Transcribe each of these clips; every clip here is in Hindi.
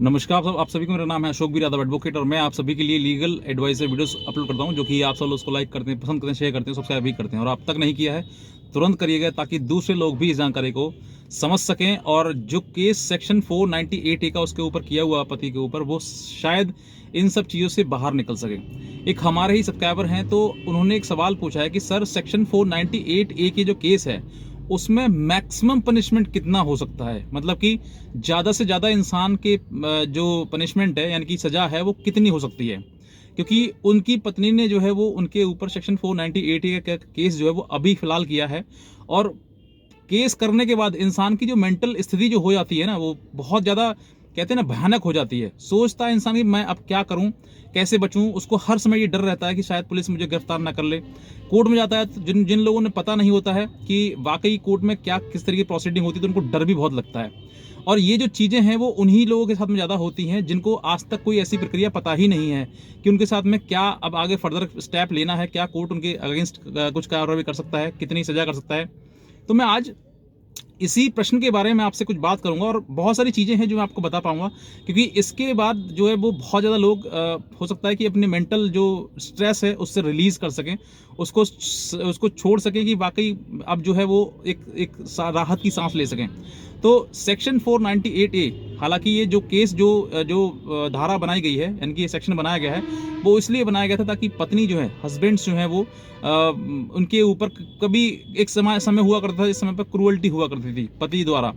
नमस्कार आप सभी को, मेरा नाम है अशोकवीर यादव एडवोकेट और मैं आप सभी के लिए लीगल एडवाइस वीडियोस अपलोड करता हूं, जो कि आप सब लोग उसको लाइक करते हैं, पसंद करते हैं, शेयर करते हैं, सब्सक्राइब भी करते हैं। और आप तक नहीं किया है तुरंत करिएगा, ताकि दूसरे लोग भी इस जानकारी को समझ सकें और जो केस सेक्शन 498A का उसके ऊपर किया हुआ पति के ऊपर, वो शायद इन सब चीज़ों से बाहर निकल सके। एक हमारे ही सब्सक्राइबर हैं, तो उन्होंने एक सवाल पूछा है कि सर सेक्शन 498A की जो केस है उसमें मैक्सिमम पनिशमेंट कितना हो सकता है, मतलब कि ज़्यादा से ज़्यादा इंसान के जो पनिशमेंट है यानी कि सज़ा है वो कितनी हो सकती है। क्योंकि उनकी पत्नी ने जो है वो उनके ऊपर सेक्शन 498 का केस जो है वो अभी फिलहाल किया है, और केस करने के बाद इंसान की जो मेंटल स्थिति जो हो जाती है ना, वो बहुत ज़्यादा कहते हैं ना भयानक हो जाती है। सोचता है इंसान कि मैं अब क्या करूं, कैसे बचूं। उसको हर समय ये डर रहता है कि शायद पुलिस मुझे गिरफ्तार ना कर ले। कोर्ट में जाता है तो जिन जिन लोगों ने पता नहीं होता है कि वाकई कोर्ट में क्या किस तरह की प्रोसीडिंग होती है, तो उनको डर भी बहुत लगता है। और ये जो चीज़ें हैं वो उन्हीं लोगों के साथ में ज़्यादा होती हैं जिनको आज तक कोई ऐसी प्रक्रिया पता ही नहीं है कि उनके साथ में क्या अब आगे फर्दर स्टेप लेना है, क्या कोर्ट उनके अगेंस्ट कुछ कार्रवाई कर सकता है, कितनी सजा कर सकता है। तो मैं आज इसी प्रश्न के बारे में आपसे कुछ बात करूंगा, और बहुत सारी चीज़ें हैं जो मैं आपको बता पाऊंगा, क्योंकि इसके बाद जो है वो बहुत ज़्यादा लोग हो सकता है कि अपने मेंटल जो स्ट्रेस है उससे रिलीज़ कर सकें, उसको छोड़ सकें, कि वाकई अब जो है वो एक राहत की सांस ले सकें। तो सेक्शन 498A, हालांकि ये जो केस जो जो धारा बनाई गई है, यानी कि ये सेक्शन बनाया गया है, वो इसलिए बनाया गया था ताकि पत्नी जो है, हस्बैंड्स जो है वो उनके ऊपर कभी एक समय हुआ करता था जिस समय पर क्रूअल्टी हुआ करती थी, पति द्वारा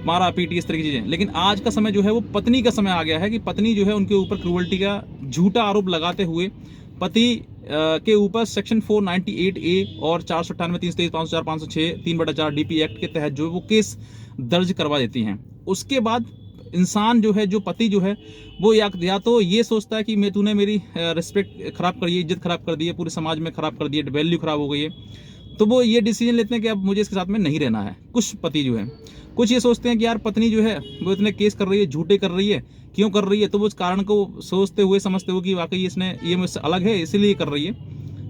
मारा पीटी इस तरह की चीजें। लेकिन आज का समय जो है वो पत्नी का समय आ गया है कि पत्नी जो है उनके ऊपर क्रूअल्टी का झूठा आरोप लगाते हुए पति के ऊपर सेक्शन 498A और 498, 323, 504, 506, 3/4 DP एक्ट के तहत जो वो केस दर्ज करवा देती हैं। उसके बाद इंसान जो है, जो पति जो है, वो या तो ये सोचता है कि तूने मेरी रिस्पेक्ट खराब कर दी, इज्जत खराब कर दी है, पूरे समाज में खराब कर दी है, वैल्यू खराब हो गई है, तो वो ये डिसीजन लेते हैं कि अब मुझे इसके साथ में नहीं रहना है। कुछ पति जो है, कुछ ये सोचते हैं कि यार पत्नी जो है वो इतने केस कर रही है, झूठे कर रही है, क्यों कर रही है, तो वो उस कारण को सोचते हुए समझते हुए कि वाकई इसने ये मुझसे अलग है इसीलिए कर रही है,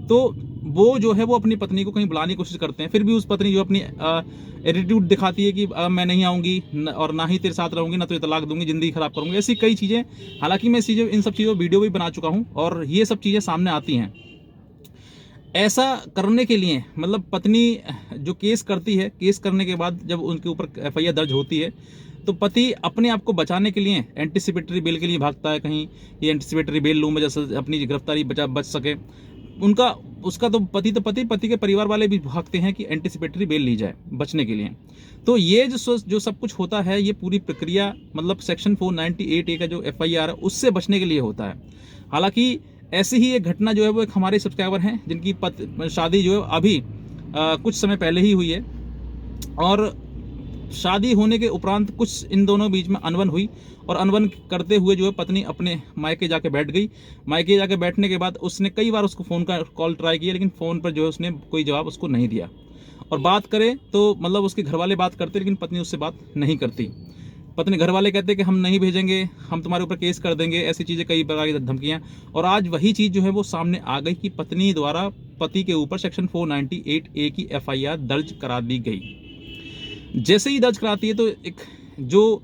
तो वो जो है वो अपनी पत्नी को कहीं बुलाने की कोशिश करते हैं। फिर भी उस पत्नी जो अपनी एटीट्यूड दिखाती है कि मैं नहीं आऊँगी और ना ही तेरे साथ रहूँगी, ना तुझे तलाक दूंगी, ज़िंदगी खराब करूँगी, ऐसी कई चीज़ें। हालांकि मैं इन सब चीज़ों वीडियो भी बना चुका हूँ और ये सब चीज़ें सामने आती हैं। ऐसा करने के लिए मतलब पत्नी जो केस करती है, केस करने के बाद जब उनके ऊपर FIR दर्ज होती है, तो पति अपने आप को बचाने के लिए एंटीसिपेटरी बेल के लिए भागता है, कहीं ये एंटीसिपेटरी बेल लूँ मैं, जैसे अपनी गिरफ्तारी बच सके। उसका तो पति के परिवार वाले भी भागते हैं कि एंटीसिपेटरी बेल ली जाए बचने के लिए। तो ये जो सब कुछ होता है, ये पूरी प्रक्रिया मतलब सेक्शन 498A का जो FIR है उससे बचने के लिए होता है। हालांकि ऐसी ही एक घटना जो है वो एक हमारे सब्सक्राइबर हैं जिनकी शादी जो है अभी कुछ समय पहले ही हुई है, और शादी होने के उपरांत कुछ इन दोनों बीच में अनबन हुई, और अनबन करते हुए जो है पत्नी अपने मायके जाके बैठ गई। मायके जाके बैठने के बाद उसने कई बार उसको फ़ोन का कॉल ट्राई किया, लेकिन फ़ोन पर जो है उसने कोई जवाब उसको नहीं दिया। और बात करें तो मतलब उसके घर वाले बात करते, लेकिन पत्नी उससे बात नहीं करती। पत्नी घर वाले कहते कि हम नहीं भेजेंगे, हम तुम्हारे ऊपर केस कर देंगे, ऐसी चीज़ें, कई प्रकार की धमकियाँ। और आज वही चीज़ जो है वो सामने आ गई कि पत्नी द्वारा पति के ऊपर सेक्शन 498A की FIR दर्ज करा दी गई। जैसे ही दर्ज कराती है तो एक जो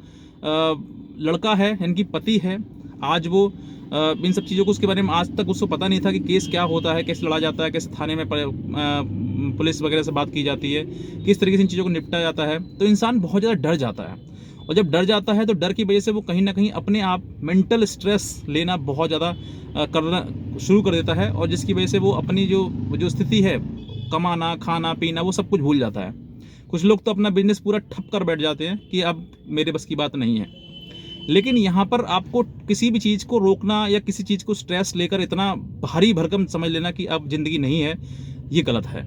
लड़का है, इनकी पति है, आज वो इन सब चीज़ों को, उसके बारे में आज तक उसको पता नहीं था कि केस क्या होता है, कैसे लड़ा जाता है, कैसे थाने में पुलिस वगैरह से बात की जाती है, किस तरीके से इन चीज़ों को निपटा जाता है। तो इंसान बहुत ज़्यादा डर जाता है, और जब डर जाता है तो डर की वजह से वो कहीं ना कहीं अपने आप मेंटल स्ट्रेस लेना बहुत ज़्यादा करना शुरू कर देता है, और जिसकी वजह से वो अपनी जो स्थिति है, कमाना, खाना, पीना, वो सब कुछ भूल जाता है। कुछ लोग तो अपना बिजनेस पूरा ठप कर बैठ जाते हैं कि अब मेरे बस की बात नहीं है। लेकिन यहाँ पर आपको किसी भी चीज़ को रोकना या किसी चीज़ को स्ट्रेस लेकर इतना भारी भरकम समझ लेना कि अब ज़िंदगी नहीं है, ये गलत है।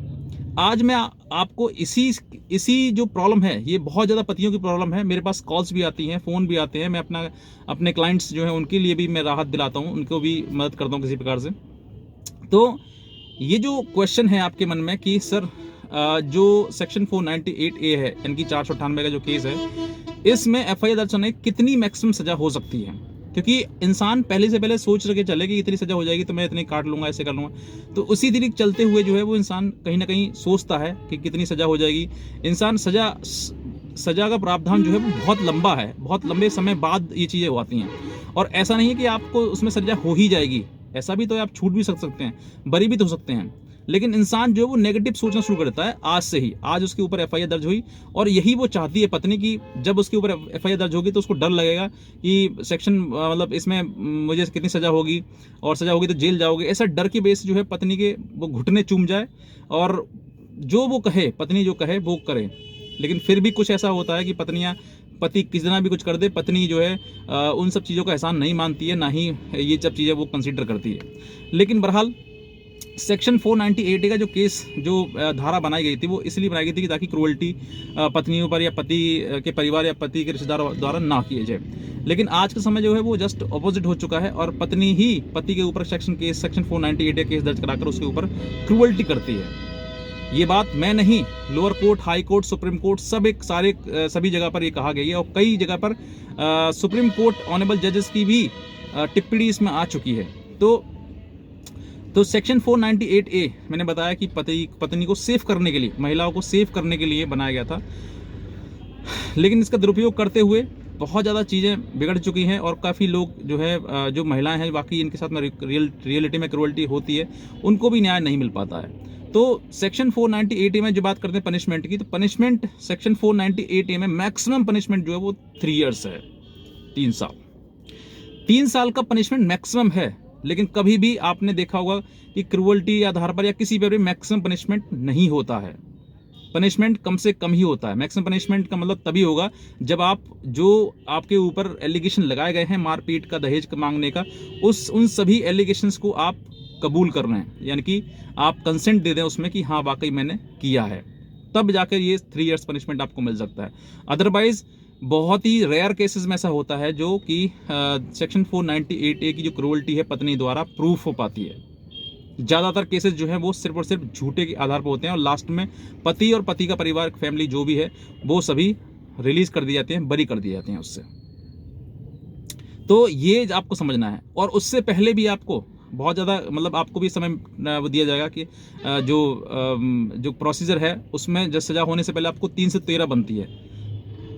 आज मैं आपको इसी जो प्रॉब्लम है, ये बहुत ज़्यादा पतियों की प्रॉब्लम है। मेरे पास कॉल्स भी आती हैं, फ़ोन भी आते हैं, मैं अपने क्लाइंट्स जो हैं उनके लिए भी मैं राहत दिलाता हूँ, उनको भी मदद करता हूँ किसी प्रकार से। तो ये जो क्वेश्चन है आपके मन में कि सर जो सेक्शन 498A है, यानी कि 498 का जो केस है, इसमें FIR दर्ज होने कितनी मैक्सिमम सजा हो सकती है, क्योंकि इंसान पहले से पहले सोच रखे चले कि इतनी सजा हो जाएगी तो मैं इतनी काट लूंगा, ऐसे कर लूंगा। तो उसी तरीके चलते हुए जो है वो इंसान कहीं ना कहीं सोचता है कि कितनी सजा हो जाएगी। इंसान सजा सजा का प्रावधान जो है वो बहुत लंबा है, बहुत लंबे समय बाद ये चीज़ें हो आती हैं। और ऐसा नहीं है कि आपको उसमें सजा हो ही जाएगी, ऐसा भी तो है, आप छूट भी सकते हैं, बरी भी तो हो सकते हैं। लेकिन इंसान जो है वो नेगेटिव सोचना शुरू कर देता है आज से ही। आज उसके ऊपर एफआईआर दर्ज हुई और यही वो चाहती है पत्नी की, जब उसके ऊपर एफआईआर दर्ज होगी तो उसको डर लगेगा कि सेक्शन मतलब इसमें मुझे कितनी सजा होगी, और सजा होगी तो जेल जाओगे। ऐसा डर की बेस जो है पत्नी के वो घुटने चूम जाए और जो वो कहे, पत्नी जो कहे वो करे। लेकिन फिर भी कुछ ऐसा होता है कि पति कितना भी कुछ कर दे, पत्नी जो है उन सब चीज़ों का एहसान नहीं मानती है, ना ही ये सब चीज़ें वो कंसीडर करती है। लेकिन बहरहाल सेक्शन 498A का जो केस, जो धारा बनाई गई थी, वो इसलिए बनाई गई थी कि ताकि क्रूअल्टी पत्नियों पर या पति के परिवार या पति के रिश्तेदारों द्वारा ना किए जाए। लेकिन आज का समय जो है वो जस्ट अपोजिट हो चुका है और पत्नी ही पति के ऊपर सेक्शन 498A केस दर्ज कराकर उसके ऊपर क्रूअल्टी करती है। ये बात मैं नहीं, lower court, high court, supreme court, सभी जगह पर ये कहा गया है और कई जगह पर सुप्रीम कोर्ट ऑनरेबल जजेस की भी टिप्पणी इसमें आ चुकी है। तो सेक्शन 498A मैंने बताया कि पत्नी को सेफ करने के लिए, महिलाओं को सेफ करने के लिए बनाया गया था। लेकिन इसका दुरुपयोग करते हुए बहुत ज़्यादा चीज़ें बिगड़ चुकी हैं और काफ़ी लोग जो है, जो महिलाएं हैं, वाकई इनके साथ में रियलिटी में क्रूअल्टी होती है, उनको भी न्याय नहीं मिल पाता है। तो सेक्शन 498A में जो बात करते हैं पनिशमेंट की, तो पनिशमेंट सेक्शन 498A में मैक्सिमम पनिशमेंट जो है वो 3 इयर्स है, 3 साल। 3 साल का पनिशमेंट मैक्सिमम है। लेकिन कभी भी आपने देखा होगा कि क्रूअल्टी या आधार पर या किसी पर भी मैक्सिमम पनिशमेंट नहीं होता है। पनिशमेंट कम से कम ही होता है। मैक्सिमम पनिशमेंट का मतलब तभी होगा जब जो आपके ऊपर एलिगेशन लगाए गए हैं मारपीट का, दहेज मांगने का, उन सभी एलिगेशंस को आप कबूल कर रहे हैं, यानी कि आप कंसेंट दे दें उसमें कि हाँ वाकई मैंने किया है, तब जाकर ये 3 इयर्स पनिशमेंट आपको मिल सकता है। अदरवाइज बहुत ही रेयर केसेस में ऐसा होता है जो कि सेक्शन 498A की जो क्रूअल्टी है पत्नी द्वारा प्रूफ हो पाती है। ज़्यादातर केसेस जो है वो सिर्फ और सिर्फ झूठे के आधार पर होते हैं और लास्ट में पति और पति का परिवार, फैमिली जो भी है, वो सभी रिलीज कर दिए जाते हैं, बरी कर दिए जाते हैं उससे। तो ये आपको समझना है। और उससे पहले भी आपको बहुत ज़्यादा मतलब आपको भी समय दिया जाएगा कि जो प्रोसीजर है उसमें जब सजा होने से पहले आपको 3 से 13 बनती है।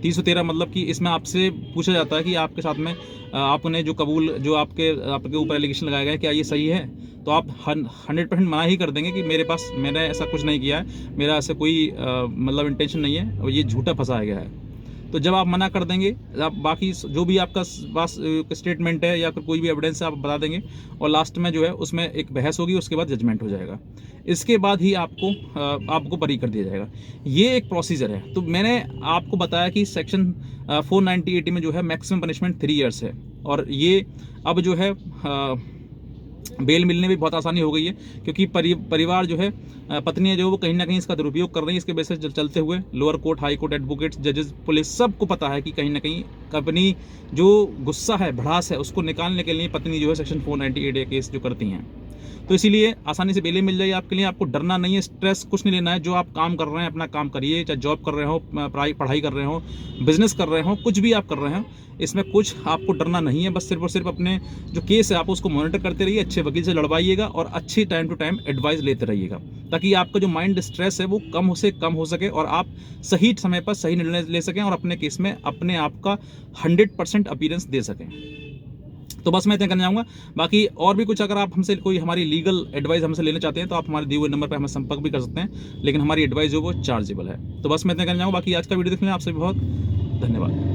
313 मतलब कि इसमें आपसे पूछा जाता है कि आपके साथ में आपने जो आपके ऊपर एलिगेशन लगाया गया है, क्या ये सही है? तो आप 100% मना ही कर देंगे कि मैंने ऐसा कुछ नहीं किया है, मेरा ऐसा कोई मतलब इंटेंशन नहीं है और ये झूठा फंसाया गया है। तो जब आप मना कर देंगे, आप बाकी जो भी आपका स्टेटमेंट है या फिर कोई भी एविडेंस है आप बता देंगे और लास्ट में जो है उसमें एक बहस होगी, उसके बाद जजमेंट हो जाएगा। इसके बाद ही आपको बरी कर दिया जाएगा। ये एक प्रोसीजर है। तो मैंने आपको बताया कि सेक्शन 498 में जो है मैक्सिमम पनिशमेंट 3 इयर्स है और ये अब जो है बेल मिलने में बहुत आसानी हो गई है, क्योंकि परिवार जो है, पत्नी जो वो कहीं ना कहीं इसका दुरुपयोग कर रही है। इसके बेसिस चलते हुए lower court, high court, advocates, जजेस, पुलिस, सबको पता है कि कहीं ना कहीं अपनी जो गुस्सा है, भड़ास है, उसको निकालने के लिए पत्नी जो है सेक्शन 498 केस जो करती हैं। तो इसीलिए आसानी से बेलें मिल जाएगी आपके लिए। आपको डरना नहीं है, स्ट्रेस कुछ नहीं लेना है। जो आप काम कर रहे हैं अपना काम करिए, चाहे जॉब कर रहे हो, पढ़ाई कर रहे हो, बिजनेस कर रहे हो, कुछ भी आप कर रहे हो, इसमें कुछ आपको डरना नहीं है। बस सिर्फ और सिर्फ अपने जो केस है आप उसको मॉनिटर करते रहिए, अच्छे वकील से लड़वाइएगा और अच्छी टाइम टू टाइम एडवाइस लेते रहिएगा, ताकि आपका जो माइंड स्ट्रेस है वो कम से कम हो सके और आप सही समय पर सही निर्णय ले सकें और अपने केस में अपने आप का 100% अपीयरेंस दे सकें। तो बस मैं इतना कहना चाहूँगा। बाकी और भी कुछ अगर आप हमसे कोई हमारी लीगल एडवाइस हमसे लेना चाहते हैं तो आप हमारे दिए हुए नंबर पर हमें संपर्क भी कर सकते हैं, लेकिन हमारी एडवाइस जो वो चार्जेबल है। तो बस मैं इतना कहना चाहूँगा। बाकी आज का वीडियो देखने आपसे बहुत धन्यवाद।